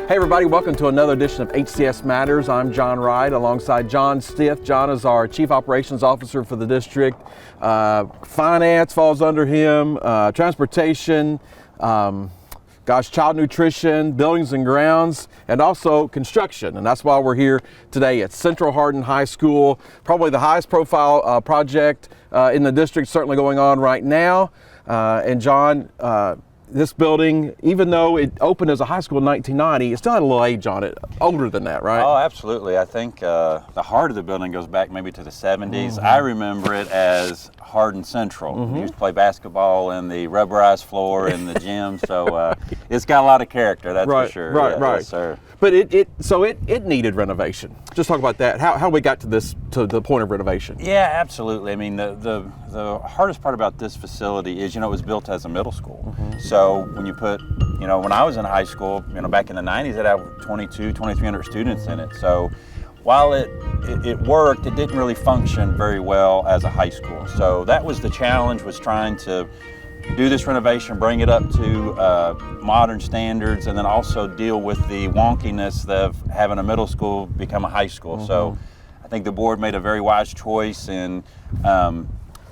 Hey everybody, welcome to another edition of HCS Matters. I'm John Wright alongside John Stith. John is our Chief Operations Officer for the district. Finance falls under him, transportation, child nutrition, buildings and grounds, and also construction. And that's why we're here today at Central Hardin High School. Probably the highest profile project in the district certainly going on right now. And John, this building, even though it opened as a high school in 1990, it still had a little age on it, older than that, right? Oh, absolutely. I think the heart of the building goes back maybe to the 70s. I remember it as Hardin Central. We used to play basketball in the rubberized floor in the gym, so it's got a lot of character, that's for sure. Right. Yes, sir. But it needed renovation. Just talk about that, how we got to the point of renovation. Yeah, absolutely. I mean, the hardest part about this facility is, it was built as a middle school. So when you put, when I was in high school, back in the 90s, it had 2,300 students in it. So while it worked, it didn't really function very well as a high school. So that was the challenge, was trying to do this renovation, bring it up to modern standards, and then also deal with the wonkiness of having a middle school become a high school. So I think the board made a very wise choice in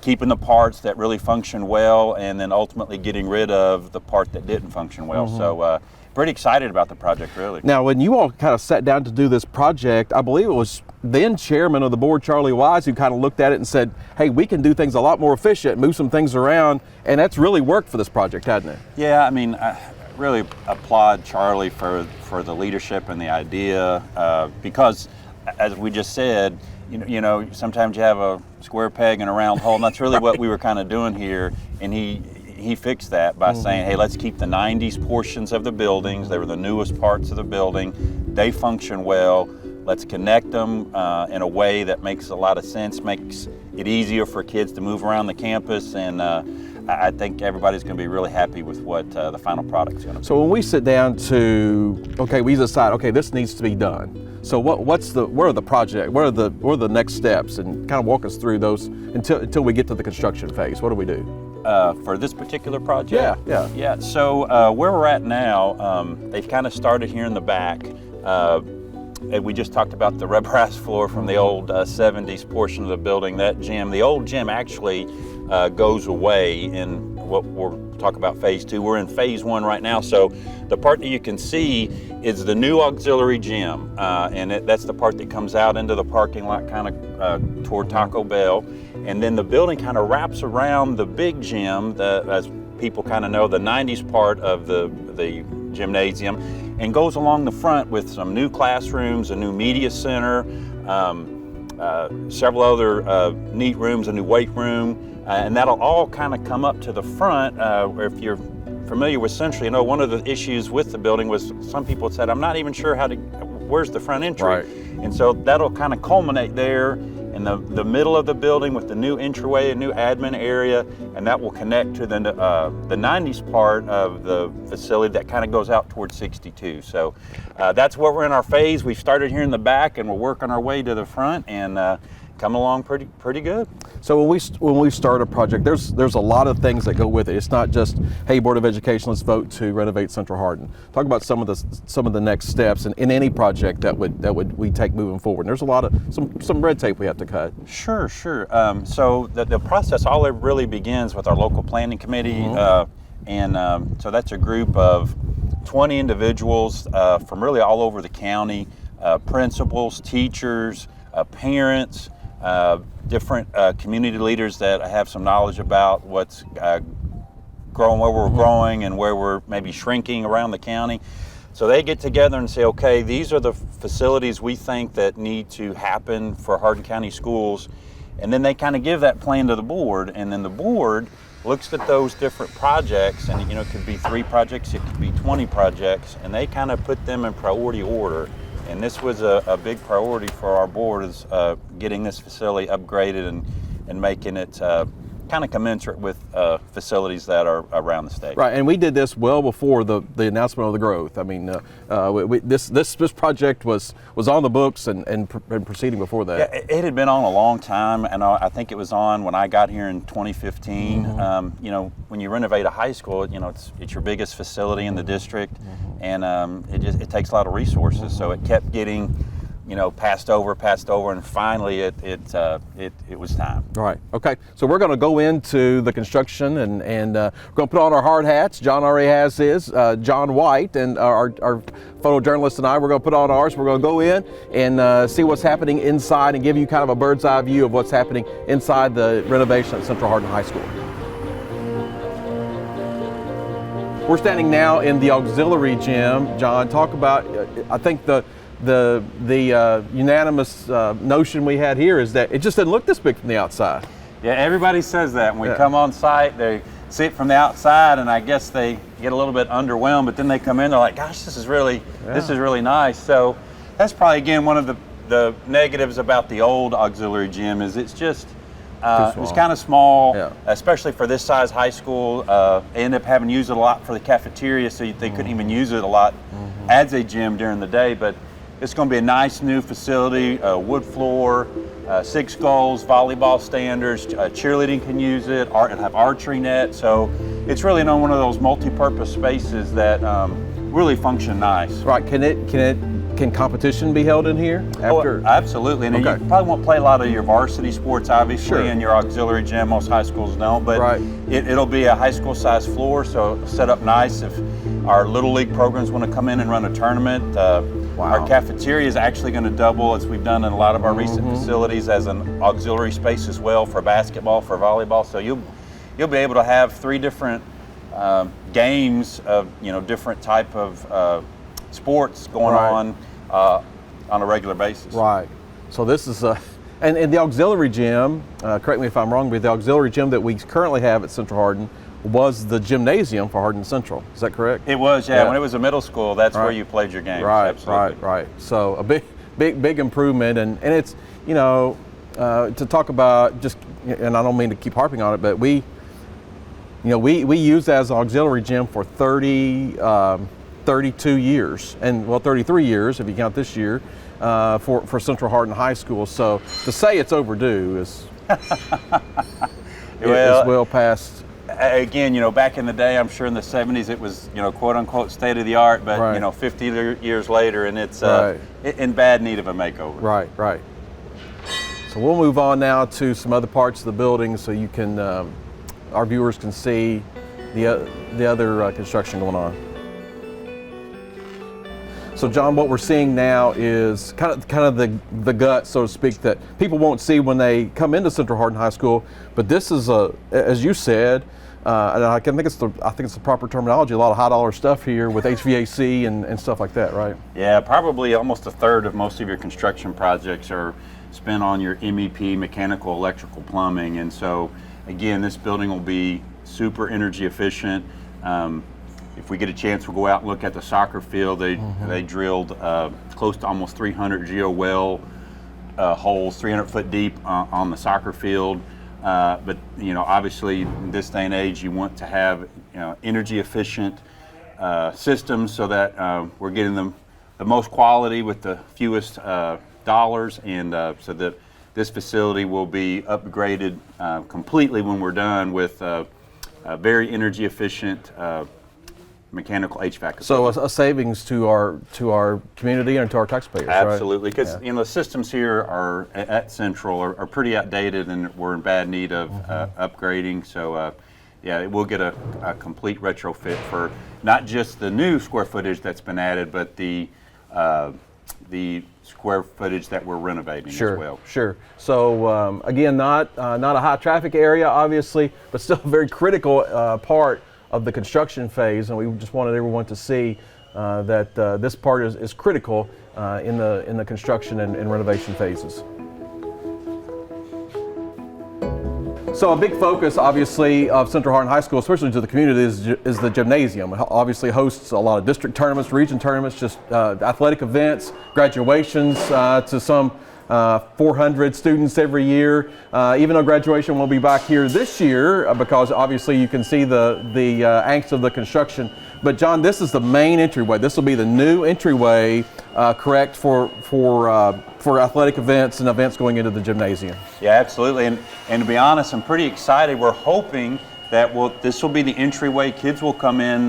keeping the parts that really function well, and then ultimately getting rid of the part that didn't function well. So pretty excited about the project, really. Now, when you all kind of sat down to do this project, I believe it was then chairman of the board, Charlie Wise, who kind of looked at it and said, hey, we can do things a lot more efficient, move some things around, and that's really worked for this project, hasn't it? Yeah, I mean, I really applaud Charlie for the leadership and the idea, because, as we just said, sometimes you have a square peg in a round hole, and that's really what we were kind of doing here. And he fixed that by saying, hey, let's keep the 90s portions of the buildings. They were the newest parts of the building. They function well. Let's connect them in a way that makes a lot of sense, makes it easier for kids to move around the campus, and I think everybody's going to be really happy with what the final product's going to be. So when we sit down we decide, this needs to be done. So what are the next steps, and kind of walk us through those until we get to the construction phase. What do we do? For this particular project? Yeah. So where we're at now, they've kind of started here in the back. And we just talked about the rubberized floor from the old 70s portion of the building. That gym, the old gym, actually goes away in what we'll talk about phase 2. We're in phase 1 right now. So the part that you can see is the new auxiliary gym, and that's the part that comes out into the parking lot kind of toward Taco Bell. And then the building kind of wraps around the big gym, as people kind of know, the 90s part of the gymnasium, and goes along the front with some new classrooms, a new media center, several other neat rooms, a new weight room, and that'll all kind of come up to the front. Where if you're familiar with Central, one of the issues with the building was some people said, I'm not even sure where's the front entry? Right. And so that'll kind of culminate there in the middle of the building with the new entryway, a new admin area, and that will connect to the 90s part of the facility that kind of goes out towards 62. So that's where we're in our phase. We've started here in the back, and we're working our way to the front, and come along pretty good. So when we start a project, there's a lot of things that go with it. It's not just, hey, Board of Education, let's vote to renovate Central Hardin. Talk about some of the next steps in any project that we take moving forward. And there's a lot of some red tape we have to cut. Sure. So the process all really begins with our local planning committee, so that's a group of 20 individuals from really all over the county, principals, teachers, parents, different community leaders that have some knowledge about what's growing, where we're growing and where we're maybe shrinking around the county. So they get together and say, okay, these are the facilities we think that need to happen for Hardin County schools. And then they kind of give that plan to the board, and then the board looks at those different projects, and it could be 3 projects, it could be 20 projects, and they kind of put them in priority order. And this was a big priority for our board, is getting this facility upgraded and making it kind of commensurate with facilities that are around the state. Right, and we did this well before the announcement of the growth. I mean, this project was on the books and proceeding before that. Yeah, it had been on a long time, and I think it was on when I got here in 2015. You know, when you renovate a high school, you know, it's your biggest facility in the district, and it takes a lot of resources. So it kept getting, you know, passed over, and finally it was time. Right. Okay. So we're going to go into the construction, and we're going to put on our hard hats. John already has his. John White and our photojournalist and I, we're going to put on ours. We're going to go in and see what's happening inside and give you kind of a bird's eye view of what's happening inside the renovation at Central Hardin High School. We're standing now in the auxiliary gym. John, talk about, I think the unanimous notion we had here is that it just doesn't look this big from the outside. Yeah, everybody says that. When we come on site, they see it from the outside, and I guess they get a little bit underwhelmed, but then they come in, they're like, gosh, this is really nice. So that's probably, again, one of the negatives about the old auxiliary gym is it's just, it was kind of small, especially for this size high school. They ended up having to use it a lot for the cafeteria, so they couldn't even use it a lot as a gym during the day, but it's going to be a nice new facility, wood floor, 6 goals, volleyball standards, cheerleading can use it, it'll have archery net. So it's really one of those multi-purpose spaces that really function nice. Right. Can competition be held in here after? Oh, absolutely. And you probably won't play a lot of your varsity sports, obviously, in your auxiliary gym. Most high schools don't, but it'll be a high school size floor, so set up nice if our Little League programs want to come in and run a tournament. Our cafeteria is actually going to double, as we've done in a lot of our recent facilities, as an auxiliary space as well for basketball, for volleyball. So you'll be able to have 3 different games of different type of sports going on a regular basis. Right. So this is and the auxiliary gym. Correct me if I'm wrong, but the auxiliary gym that we currently have at Central Hardin was the gymnasium for Hardin Central. Is that correct? It was, yeah. When it was a middle school, that's where you played your games. Right. So a big improvement, and it's to talk about just, and I don't mean to keep harping on it, but we used as an auxiliary gym for 32 years, and 33 years if you count this year, for Central Hardin High School. So to say it's overdue is well past. Again, back in the day, I'm sure in the 70s it was, quote unquote state of the art, but 50 years later, and it's in bad need of a makeover. Right. So we'll move on now to some other parts of the building, so you can, our viewers can see the other construction going on. So John, what we're seeing now is kind of the gut, so to speak, that people won't see when they come into Central Hardin High School. But this is as you said, and I think it's the proper terminology. A lot of high dollar stuff here with HVAC and stuff like that, right? Yeah, probably almost a third of most of your construction projects are spent on your MEP, mechanical, electrical, plumbing, and so again, this building will be super energy efficient. If we get a chance, we'll go out and look at the soccer field. They drilled close to almost 300 geo well holes, 300 foot deep on the soccer field. But obviously, in this day and age, you want to have energy efficient systems so that we're getting the most quality with the fewest dollars, and so that this facility will be upgraded completely when we're done with very energy efficient mechanical HVAC. So a savings to our community and to our taxpayers. Absolutely, because the systems here are at Central are pretty outdated, and we're in bad need of upgrading. So we'll get a complete retrofit for not just the new square footage that's been added, but the square footage that we're renovating as well. Sure. So again, not a high traffic area, obviously, but still a very critical part of the construction phase, and we just wanted everyone to see that this part is critical in the construction and renovation phases. So a big focus, obviously, of Central Hardin High School, especially to the community, is the gymnasium. It obviously hosts a lot of district tournaments, region tournaments, just athletic events, graduations, to some 400 students every year. Even though graduation won't be back here this year, because obviously you can see the angst of the construction. But John, this is the main entryway. This will be the new entryway, correct, for athletic events and events going into the gymnasium. Yeah, absolutely. And to be honest, I'm pretty excited. We're hoping that this will be the entryway. Kids will come in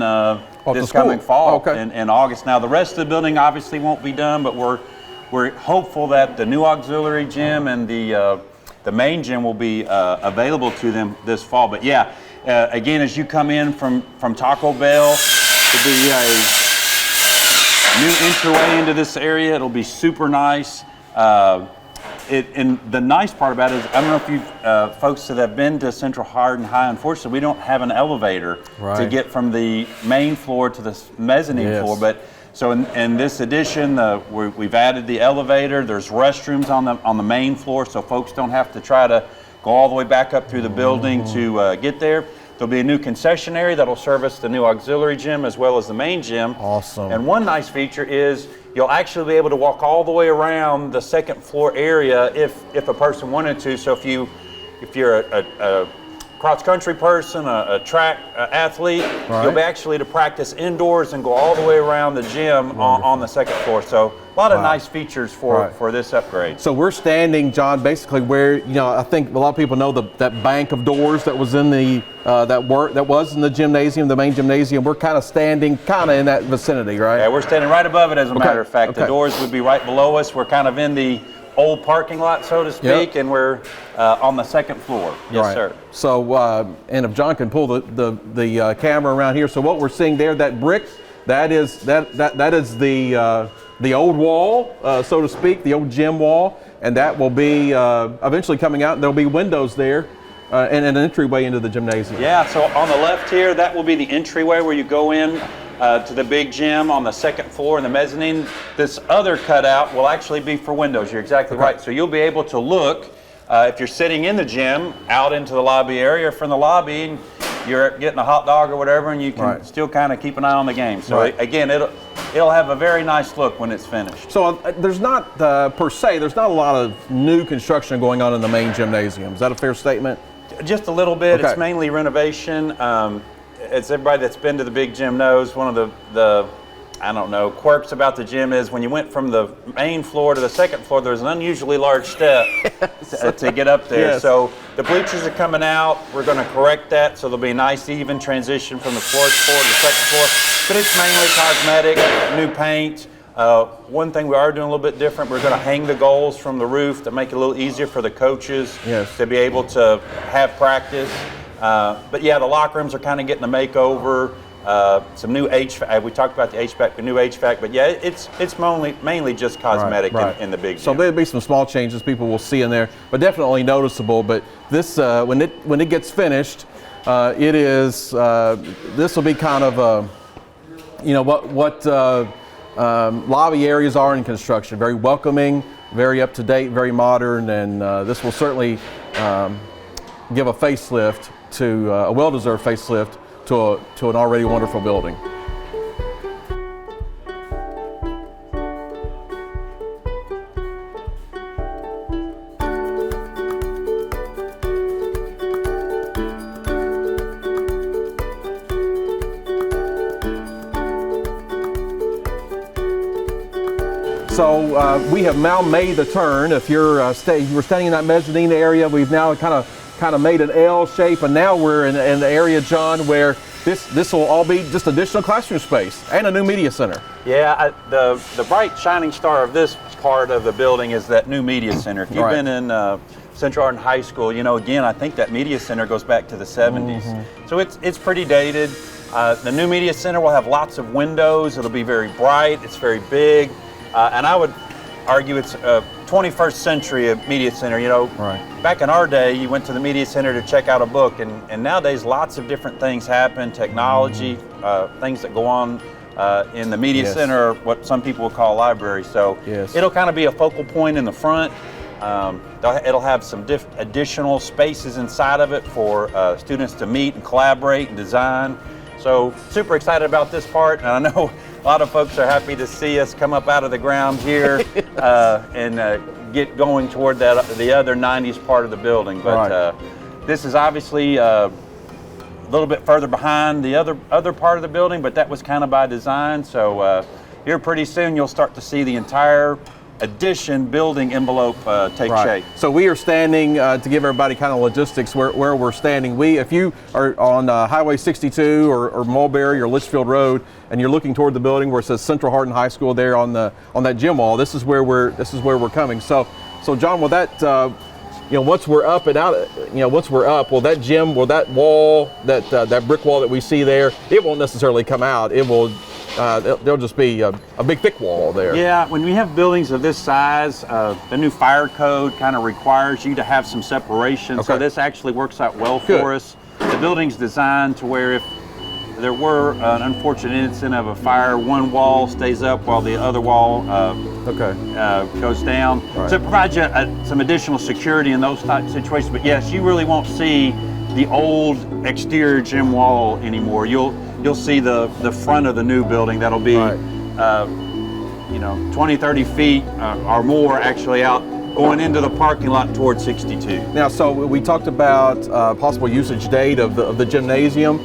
this coming fall in August. Now, the rest of the building obviously won't be done, but we're hopeful that the new auxiliary gym and the main gym will be available to them this fall. But yeah, again, as you come in from Taco Bell, it'll be a new entryway into this area. It'll be super nice. And the nice part about it is, I don't know if you folks that have been to Central Hardin High, unfortunately, we don't have an elevator to get from the main floor to the mezzanine floor. But so in this edition, we've added the elevator. There's restrooms on the main floor, so folks don't have to try to go all the way back up through the building to get there. There'll be a new concession area that'll service the new auxiliary gym as well as the main gym. Awesome. And one nice feature is you'll actually be able to walk all the way around the second floor area if a person wanted to. So if you're a cross-country person, a track athlete, you'll be actually to practice indoors and go all the way around the gym on the second floor. So a lot of nice features for this upgrade. So we're standing, John, basically where, I think a lot of people know that bank of doors that was in the that was in the gymnasium, the main gymnasium. We're kind of standing in that vicinity, right? Yeah, we're standing right above it, as a matter of fact. The doors would be right below us. We're kind of in the old parking lot, so to speak, and we're on the second floor. Yes, sir. So, and if John can pull the camera around here, so what we're seeing there, that brick, that is the old wall, so to speak, the old gym wall, and that will be eventually coming out, and there'll be windows there and an entryway into the gymnasium. Yeah. So on the left here, that will be the entryway where you go in to the big gym on the second floor in the mezzanine. This other cutout will actually be for windows. You're exactly right. So you'll be able to look, if you're sitting in the gym, out into the lobby area, from the lobby, and you're getting a hot dog or whatever, and you can still kind of keep an eye on the game. So again, it'll have a very nice look when it's finished. So there's not, per se, there's not a lot of new construction going on in the main gymnasium. Is that a fair statement? Just a little bit. It's mainly renovation. As everybody that's been to the big gym knows, one of the I don't know, quirks about the gym is when you went from the main floor to the second floor, there's an unusually large step to get up there. So the bleachers are coming out. We're going to correct that, so there'll be a nice even transition from the first floor to the second floor. But it's mainly cosmetic, new paint. One thing we are doing a little bit different, we're going to hang the goals from the roof to make it a little easier for the coaches to be able to have practice. But yeah, the locker rooms are kind of getting a makeover. Some new HVAC. We talked about the HVAC, the new HVAC, but yeah, it's mainly just cosmetic in the big gym. So there'll be some small changes people will see in there, but definitely noticeable. But this, when it gets finished, it is this will be kind of what lobby areas are in construction. Very welcoming, very up to date, very modern, and this will certainly give a facelift to a well-deserved facelift to an already wonderful building. So we have now made the turn. If you were standing in that mezzanine area, we've now kind of made an L shape, and now we're in the area, John, where this will all be just additional classroom space and a new media center. Yeah, the bright shining star of this part of the building is that new media center. If you've been in Central Hardin High School, again, I think that media center goes back to the 70s. So it's pretty dated. The new media center will have lots of windows. It'll be very bright. It's very big. And I would argue it's a 21st century media center. Back in our day, you went to the media center to check out a book, and nowadays lots of different things happen, technology, things that go on in the media center, what some people will call a library. So it'll kind of be a focal point in the front. It'll have some additional spaces inside of it for students to meet and collaborate and design. So super excited about this part, and I know a lot of folks are happy to see us come up out of the ground here and get going toward the other 90s part of the building. But this is obviously a little bit further behind the other part of the building, but that was kind of by design. So here pretty soon you'll start to see the entire addition building envelope take shape. So we are standing, to give everybody kind of logistics where we're standing. If you are on Highway 62 or Mulberry or Litchfield Road and you're looking toward the building where it says Central Hardin High School there on that gym wall, this is where we're coming. So John, will that once we're up and out, once we're up, will that gym, will that wall, that brick wall that we see there, it won't necessarily come out. It will. There'll just be a big thick wall there. Yeah, when we have buildings of this size, the new fire code kind of requires you to have some separation. Okay. So this actually works out well for us. The building's designed to where if there were an unfortunate incident of a fire, one wall stays up while the other wall goes down. Right. So it provides you some additional security in those type of situations. But yes, you really won't see the old exterior gym wall anymore. You'll see the front of the new building that'll be 20, 30 feet or more actually out going into the parking lot towards 62. Now, so we talked about possible usage date of the gymnasium,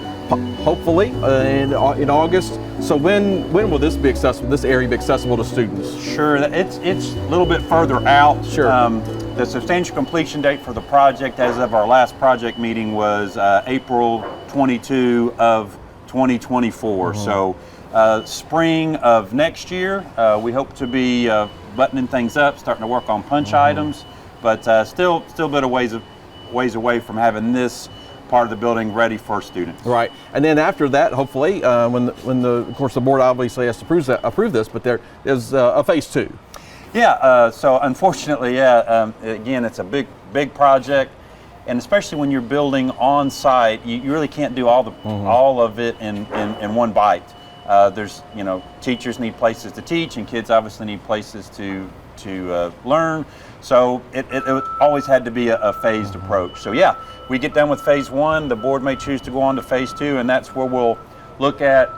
hopefully in August. So when will this be accessible? This area be accessible to students? Sure, it's a little bit further out. Sure. The substantial completion date for the project, as of our last project meeting, was April 22 of 2024. Mm-hmm. So spring of next year, we hope to be buttoning things up, starting to work on punch items, but still a bit of ways away from having this part of the building ready for students. Right, and then after that, hopefully, when of course the board obviously has to approve this, but there is a phase 2. Yeah, so unfortunately, again, it's a big project, and especially when you're building on site, you really can't do all of it in one bite. There's, teachers need places to teach, and kids obviously need places to learn. So it always had to be a phased approach. So yeah, we get done with phase 1, the board may choose to go on to phase 2, and that's where we'll look at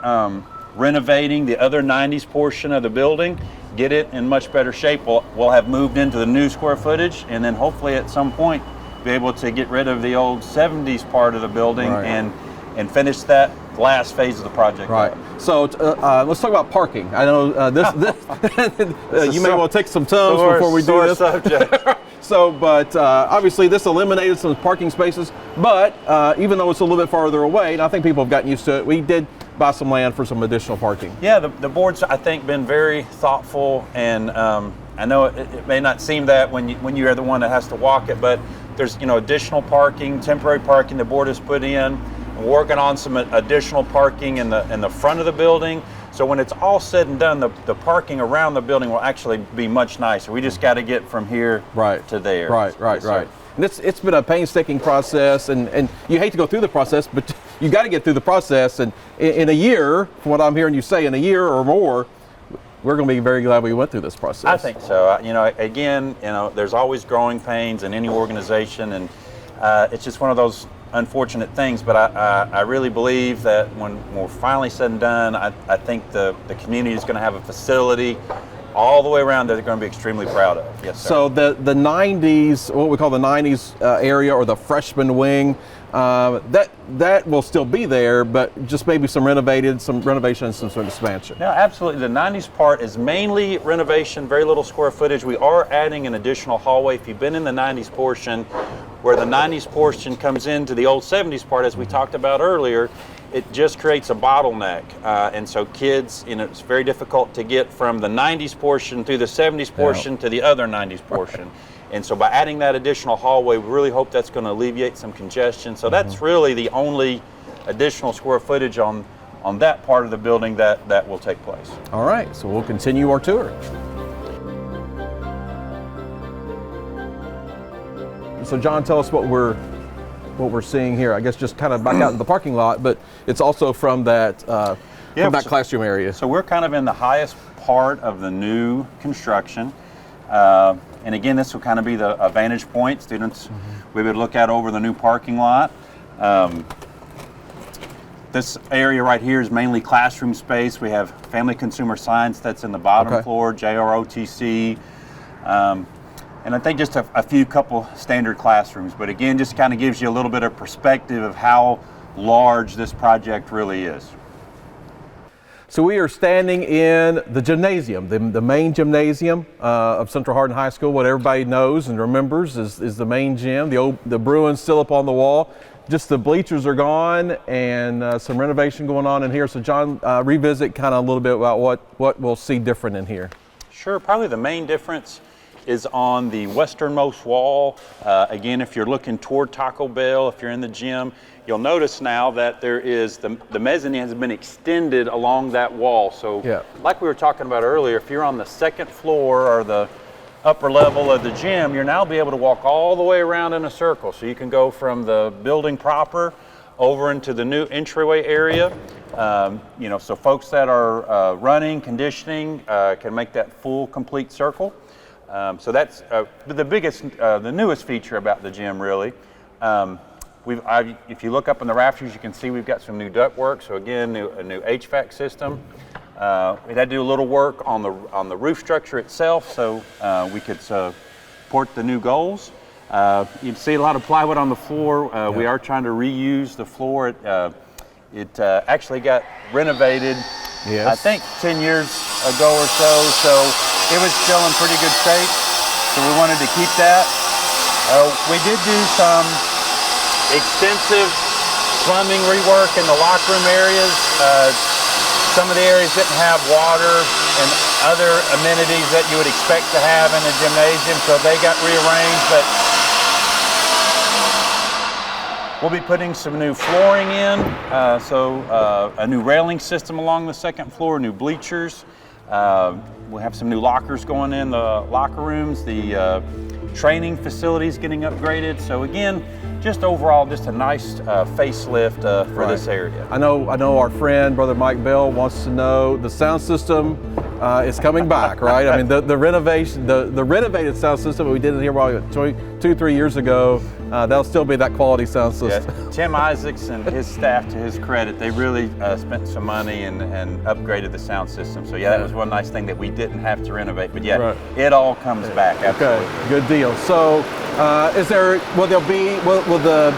renovating the other 90s portion of the building, get it in much better shape. We'll have moved into the new square footage, and then hopefully at some point be able to get rid of the old 70s part of the building and finish that last phase of the project. Right. So let's talk about parking. I know this you may want to take some tums before we do this. Subject. So, but obviously this eliminated some parking spaces, but even though it's a little bit farther away, and I think people have gotten used to it, we did buy some land for some additional parking. Yeah, the board's, I think, been very thoughtful, and I know it may not seem that when you are the one that has to walk it, but there's additional parking, temporary parking the board has put in. We're working on some additional parking in the front of the building. So when it's all said and done, the parking around the building will actually be much nicer. We just got to get from here to there. Right. And it's been a painstaking process, and you hate to go through the process, but you got to get through the process. And in a year, from what I'm hearing you say, in a year or more, we're going to be very glad we went through this process. I think so. Again, there's always growing pains in any organization, and it's just one of those unfortunate things, but I really believe that when we're finally said and done, I think the community is going to have a facility all the way around that they're going to be extremely proud of. Yes, sir. So the 90s, what we call the 90s area, or the freshman wing, that will still be there, but just maybe some renovation and some sort of expansion. No, absolutely. The 90s part is mainly renovation, very little square footage. We are adding an additional hallway. If you've been in the 90s portion, where the 90s portion comes into the old 70s part, as we talked about earlier, it just creates a bottleneck. And so kids, it's very difficult to get from the 90s portion through the 70s portion to the other 90s portion. And so by adding that additional hallway, we really hope that's going to alleviate some congestion. So that's really the only additional square footage on that part of the building that will take place. All right, so we'll continue our tour. So John, tell us what we're seeing here. I guess just kind of back out in the parking lot, but it's also from that classroom area. So we're kind of in the highest part of the new construction. And again, this will kind of be the vantage point students we would look at over the new parking lot. This area right here is mainly classroom space. We have family consumer science that's in the bottom floor, JROTC, and I think just a few couple standard classrooms. But again, just kind of gives you a little bit of perspective of how large this project really is. So we are standing in the gymnasium, the main gymnasium of Central Hardin High School. What everybody knows and remembers is the main gym. The Bruins still up on the wall. Just the bleachers are gone, and some renovation going on in here. So John, revisit kind of a little bit about what we'll see different in here. Sure, probably the main difference is on the westernmost wall. Again, if you're looking toward Taco Bell, if you're in the gym, you'll notice now that there is the mezzanine has been extended along that wall. So like we were talking about earlier, if you're on the second floor or the upper level of the gym, you're now be able to walk all the way around in a circle. So you can go from the building proper over into the new entryway area. You know, so folks that are running, conditioning, can make that full, complete circle. So that's the biggest, the newest feature about the gym, really. If you look up in the rafters, you can see we've got some new ductwork. So again, a new HVAC system. We had to do a little work on the roof structure itself, so we could support the new goals. You can see a lot of plywood on the floor. We are trying to reuse the floor. It actually got renovated, I think 10 years ago or so it was still in pretty good shape, so we wanted to keep that. We did do some extensive plumbing rework in the locker room areas. Some of the areas didn't have water and other amenities that you would expect to have in a gymnasium, so they got rearranged. But we'll be putting some new flooring in, a new railing system along the second floor, new bleachers. We'll have some new lockers going in the locker rooms. The training facilities getting upgraded. So again, just overall, just a nice facelift for this area. I know our friend, Brother Mike Bell, wants to know the sound system is coming back, right? I mean, the renovation, the renovated sound system that we did in here 2-3 years ago, that'll still be that quality sound system. Yeah. Tim Isaacs and his staff, to his credit, they really spent some money and upgraded the sound system. So yeah, that was one nice thing that we didn't have to renovate. But yeah, it all comes back. Absolutely. Okay, good deal. So, will the,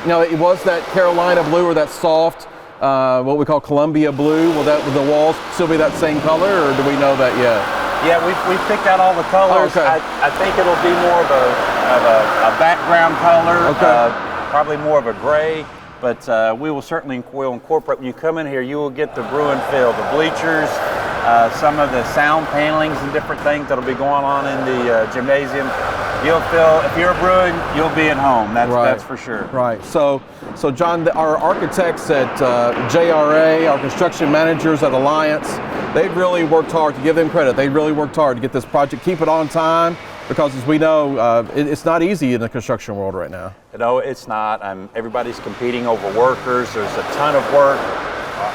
you know, it was that Carolina blue or that soft, what we call Columbia blue. Will the walls still be that same color, or do we know that yet? Yeah, we've picked out all the colors. Okay. I think it'll be more of a background color, probably more of a gray, but we will certainly incorporate. When you come in here, you will get the Bruin feel, the bleachers, some of the sound panelings and different things that'll be going on in the gymnasium. You'll feel, if you're a Bruin, you'll be at home. That's for sure. Right. So John, our architects at JRA, our construction managers at Alliance, they've really worked hard, to give them credit. They really worked hard to get this project, keep it on time, because as we know, it's not easy in the construction world right now. No, it's not. Everybody's competing over workers. There's a ton of work,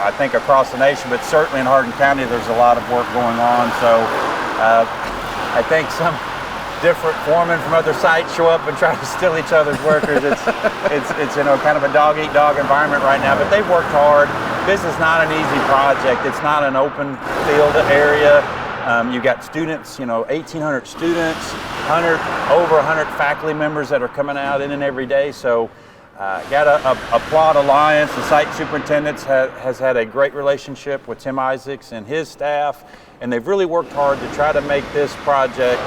I think, across the nation, but certainly in Hardin County, there's a lot of work going on. So I think some different foremen from other sites show up and try to steal each other's workers. It's you know, kind of a dog-eat-dog environment right now, but they've worked hard. This is not an easy project. It's not an open field area. You've got students, you know, 1,800 students, over 100 faculty members that are coming out in and every day. So got to applaud Alliance. The site superintendent has had a great relationship with Tim Isaacs and his staff, and they've really worked hard to try to make this project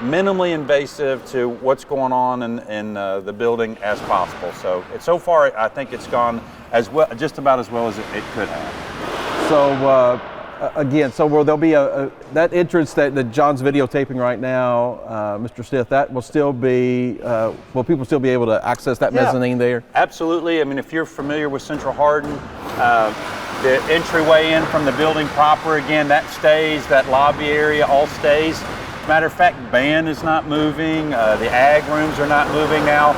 minimally invasive to what's going on in the building as possible. So far, I think it's gone as well, just about as well as it could have. So again, there'll be that entrance that John's videotaping right now, Mr. Smith, that will still be, will people still be able to access that mezzanine there? Absolutely. I mean, if you're familiar with Central Hardin, the entryway in from the building proper, again, that stays, that lobby area all stays. Matter of fact, band is not moving, the ag rooms are not moving now.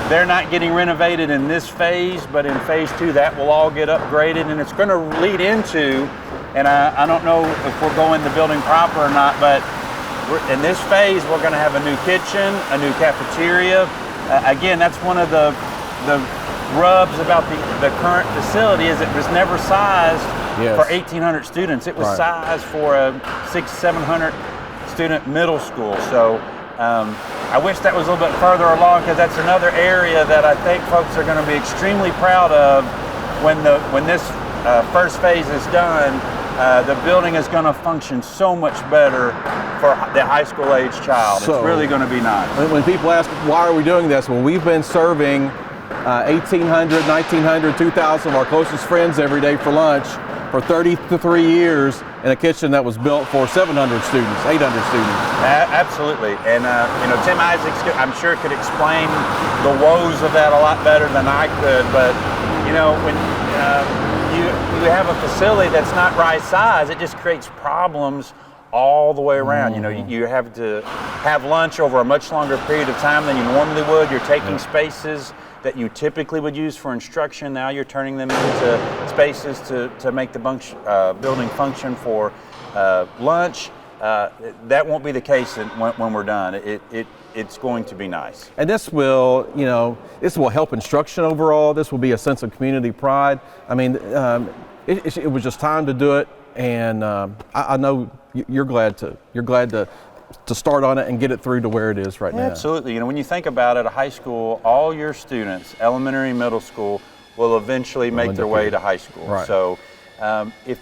They're not getting renovated in this phase, but in phase 2, that will all get upgraded, and it's going to lead into, and I don't know if we're going the building proper or not, but in this phase, we're going to have a new kitchen, a new cafeteria. Again, that's one of the rubs about the current facility is it was never sized Yes. for 1,800 students. It was Right. sized for a 600-700 student middle school. So I wish that was a little bit further along, because that's another area that I think folks are going to be extremely proud of when this first phase is done. The building is going to function so much better for the high school age child. So, it's really going to be nice. When people ask, why are we doing this? Well, we've been serving 1,800, 1,900, 2,000 of our closest friends every day for lunch for 33 years in a kitchen that was built for 700 students, 800 students. Absolutely. And Tim Isaacs, I'm sure, could explain the woes of that a lot better than I could. But when you have a facility that's not right size, it just creates problems all the way around. You have to have lunch over a much longer period of time than you normally would. You're taking spaces that you typically would use for instruction. Now you're turning them into spaces to make the building function for lunch. That won't be the case when we're done. It's going to be nice. And this will, this will help instruction overall. This will be a sense of community pride. I mean, it was just time to do it, and I know you're glad to start on it and get it through to where it is right now. Absolutely. When you think about it, a high school, all your students, elementary and middle school, will eventually make their way to high school. Right. So if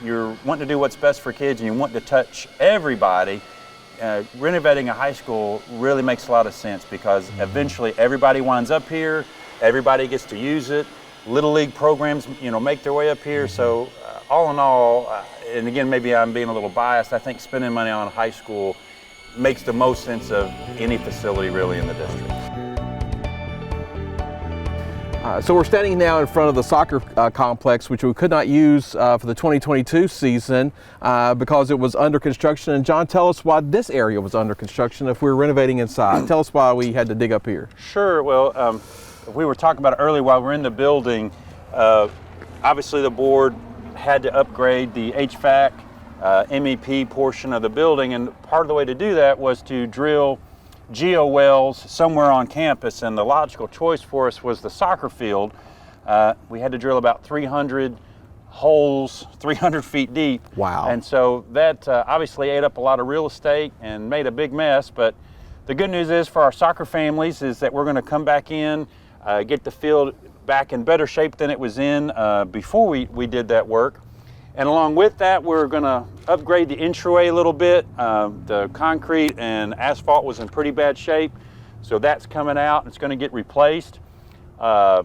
you're wanting to do what's best for kids and you want to touch everybody, renovating a high school really makes a lot of sense, because eventually everybody winds up here, everybody gets to use it. Little league programs, make their way up here. So all in all, and again, maybe I'm being a little biased, I think spending money on a high school makes the most sense of any facility really in the district. So we're standing now in front of the soccer complex, which we could not use for the 2022 season because it was under construction. And John, tell us why this area was under construction if we were renovating inside. Tell us why we had to dig up here. Sure. Well, we were talking about it earlier while we're in the building. Obviously, the board had to upgrade the HVAC, MEP portion of the building, and part of the way to do that was to drill geo wells somewhere on campus, and the logical choice for us was the soccer field. We had to drill about 300 holes, 300 feet deep. Wow. And so that obviously ate up a lot of real estate and made a big mess, but the good news is for our soccer families is that we're going to come back in, get the field back in better shape than it was in before we did that work. And along with that, we're going to upgrade the entryway a little bit. The concrete and asphalt was in pretty bad shape, so that's coming out and it's going to get replaced. We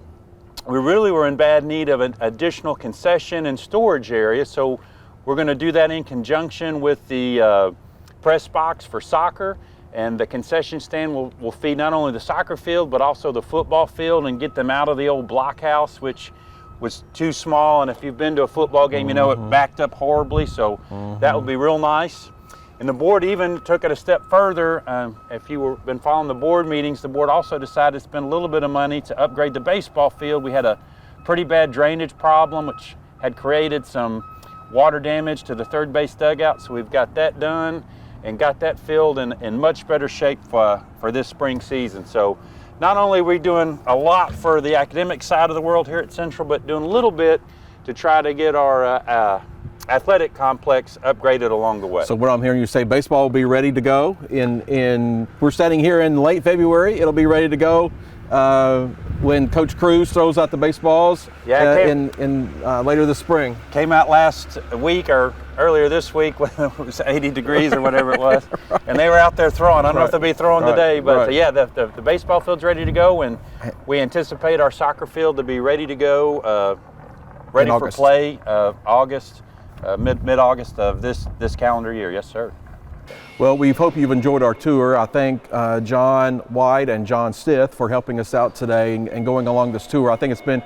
really were in bad need of an additional concession and storage area, so we're going to do that in conjunction with the press box for soccer. And the concession stand will feed not only the soccer field, but also the football field, and get them out of the old blockhouse, which was too small. And if you've been to a football game, you know it backed up horribly. So that would be real nice. And the board even took it a step further. If you've been following the board meetings, the board also decided to spend a little bit of money to upgrade the baseball field. We had a pretty bad drainage problem, which had created some water damage to the third base dugout. So we've got that done and got that filled in much better shape for this spring season. So not only are we doing a lot for the academic side of the world here at Central, but doing a little bit to try to get our athletic complex upgraded along the way. So what I'm hearing you say, baseball will be ready to go we're standing here in late February. It'll be ready to go when Coach Cruz throws out the baseballs later this spring. Came out last week or earlier this week when it was 80 degrees or whatever it was, Right. And they were out there throwing. I don't know if they'll be throwing today, but Right. yeah, the baseball field's ready to go, and we anticipate our soccer field to be ready to go, ready for play August, mid-August of this calendar year. Yes, sir. Well, we hope you've enjoyed our tour. I thank John White and John Stith for helping us out today and going along this tour. I think it's been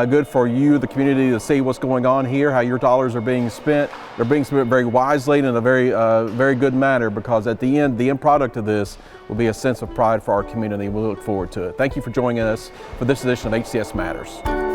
good for you, the community, to see what's going on here, how your dollars are being spent. They're being spent very wisely and in a very good manner, because at the end product of this will be a sense of pride for our community. We look forward to it. Thank you for joining us for this edition of HCS Matters.